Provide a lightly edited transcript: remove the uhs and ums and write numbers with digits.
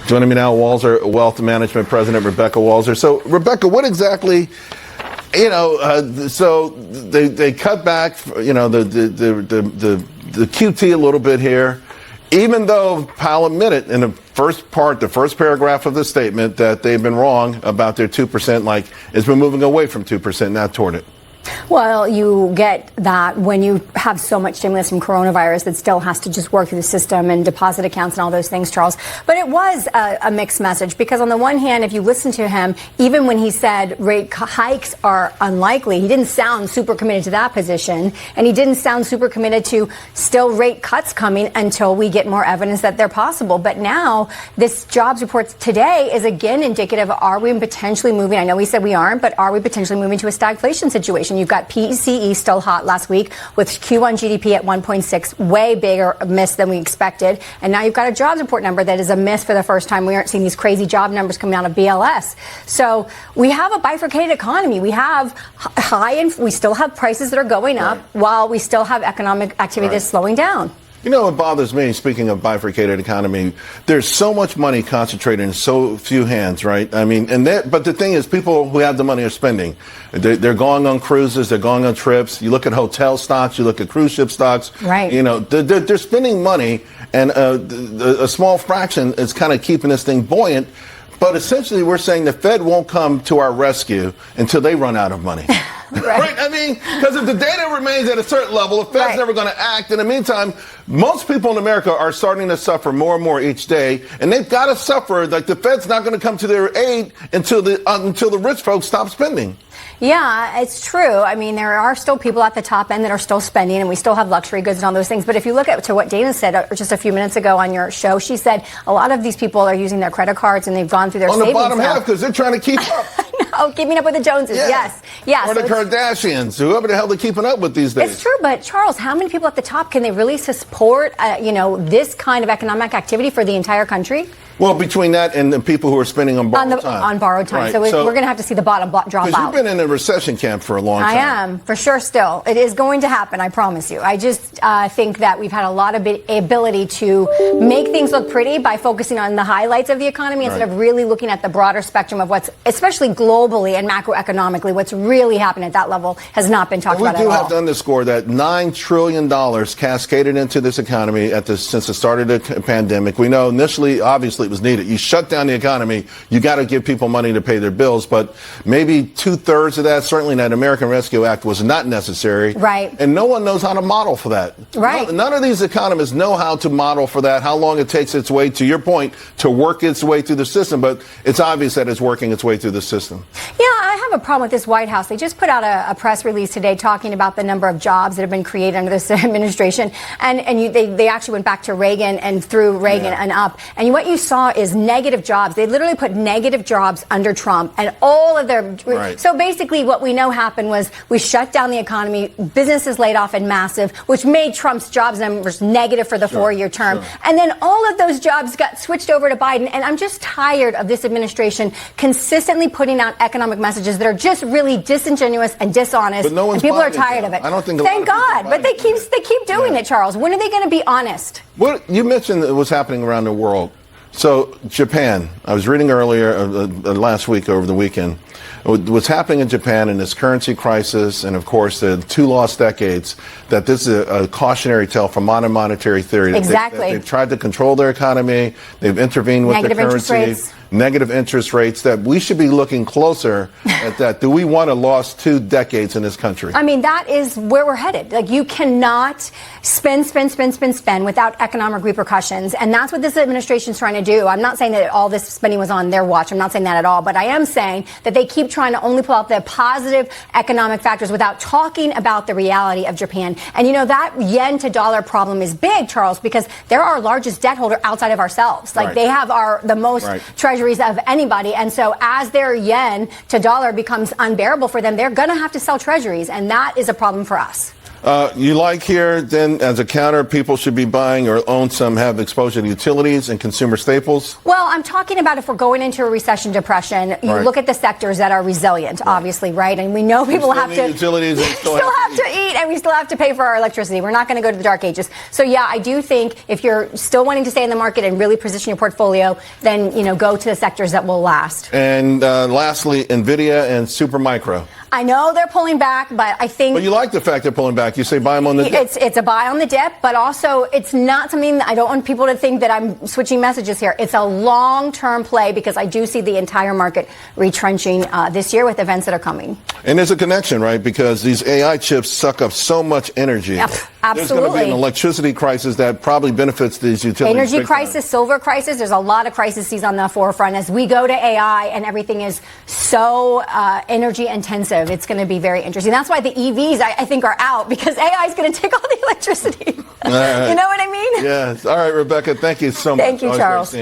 Joining me now, Walser Wealth Management President Rebecca Walser. So, Rebecca, what exactly, so they cut back, the QT a little bit here, even though Powell admitted in the first paragraph of the statement that they've been wrong about their 2%, like it's been moving away from 2%, not toward it. Well, you get that when you have so much stimulus from coronavirus that still has to just work through the system and deposit accounts and all those things, Charles. But it was a mixed message because on the one hand, if you listen to him, even when he said rate hikes are unlikely, he didn't sound super committed to that position. And he didn't sound super committed to still rate cuts coming until we get more evidence that they're possible. But now this jobs report today is again indicative of are we potentially moving? I know we said we aren't, but are we potentially moving to a stagflation situation? You've got PCE still hot last week with Q1 GDP at 1.6, way bigger miss than we expected. And now you've got a jobs report number that is a miss for the first time. We aren't seeing these crazy job numbers coming out of BLS. So we have a bifurcated economy. We have we still have prices that are going up while we still have economic activity that's slowing down. You know what bothers me, speaking of bifurcated economy, there's so much money concentrated in so few hands, right? I mean, but the thing is, people who have the money are spending. They're going on cruises, they're going on trips. You look at hotel stocks, you look at cruise ship stocks. Right. They're spending money, and a small fraction is kind of keeping this thing buoyant. But essentially, we're saying the Fed won't come to our rescue until they run out of money. Right? I mean, because if the data remains at a certain level, the Fed's never going to act. In the meantime, most people in America are starting to suffer more and more each day, and they've got to suffer. Like the Fed's not going to come to their aid until the rich folks stop spending. Yeah, it's true. I mean, there are still people at the top end that are still spending, and we still have luxury goods and all those things. But if you look to what Dana said just a few minutes ago on your show, she said a lot of these people are using their credit cards and they've gone through their savings. On the bottom half, because they're trying to keep up. Oh, keeping up with the Joneses. Yes. Or the Kardashians, whoever the hell they're keeping up with these days. It's true, but Charles, how many people at the top can they really support, this kind of economic activity for the entire country? Well, between that and the people who are spending on borrowed time. On borrowed time. Right. So we're going to have to see the bottom drop out. Because you've been in a recession camp for a long time. I am, for sure still. It is going to happen, I promise you. I just think that we've had a lot of ability to make things look pretty by focusing on the highlights of the economy instead of really looking at the broader spectrum of what's, especially globally and macroeconomically, what's really happening at that level has not been talked about at all. We do have to underscore that $9 trillion cascaded into this economy since the start of the pandemic. We know initially, obviously, it was needed. You shut down the economy, you got to give people money to pay their bills, but maybe 2/3 of that, certainly that American Rescue Act, was not necessary. Right. And no one knows how to model for that. Right. None of these economists know how to model for that, how long it takes its way, to your point, to work its way through the system, but it's obvious that it's working its way through the system. Yeah, I have a problem with this White House. They just put out a press release today talking about the number of jobs that have been created under this administration, and they actually went back to Reagan and through Reagan and up, and what you saw is negative jobs. They literally put negative jobs under Trump and all of their. Right. So basically what we know happened was we shut down the economy, businesses laid off in massive, which made Trump's jobs numbers negative for the 4-year term. And then all of those jobs got switched over to Biden. And I'm just tired of this administration consistently putting out economic messages that are just really disingenuous and dishonest. But no one's and people are buying tired it, of it. I don't think Thank God. But they keep doing it, Charles. When are they going to be honest? What you mentioned what's happening around the world. So Japan, I was reading earlier last week over the weekend, what's happening in Japan in this currency crisis and, of course, the 2 lost decades, that this is a cautionary tale for modern monetary theory. Exactly. They've tried to control their economy. They've intervened with Negative the currency. interest rates. Negative interest rates, that we should be looking closer at that. Do we want to lost 2 decades in this country? I mean, that is where we're headed. Like, you cannot spend without economic repercussions. And that's what this administration is trying to do. I'm not saying that all this spending was on their watch. I'm not saying that at all. But I am saying that they keep trying to only pull out the positive economic factors without talking about the reality of Japan. And, that yen to dollar problem is big, Charles, because they're our largest debt holder outside of ourselves. Like, they have the most treasuries of anybody. And so as their yen to dollar becomes unbearable for them, they're going to have to sell treasuries. And that is a problem for us. You like here, then, as a counter, people should be buying or own some have exposure to utilities and consumer staples? Well, I'm talking about if we're going into a recession, depression, you look at the sectors that are resilient, obviously, right? And we know people have to utilities and still have to eat, and we still have to pay for our electricity. We're not going to go to the dark ages. So, yeah, I do think if you're still wanting to stay in the market and really position your portfolio, then, go to the sectors that will last. And lastly, NVIDIA and Supermicro. I know they're pulling back, but I think... But you like the fact they're pulling back. You say buy them on the dip. It's a buy on the dip, but also it's not something that I don't want people to think that I'm switching messages here. It's a long-term play because I do see the entire market retrenching this year with events that are coming. And there's a connection, right? Because these AI chips suck up so much energy. Yep, absolutely. There's going to be an electricity crisis that probably benefits these utilities. Energy crisis, silver crisis. There's a lot of crises on the forefront as we go to AI and everything is so energy intensive. It's going to be very interesting. That's why the EVs, I think, are out because AI is going to take all the electricity. Right. You know what I mean? Yes. All right, Rebecca, thank you so much. Thank you, Charles.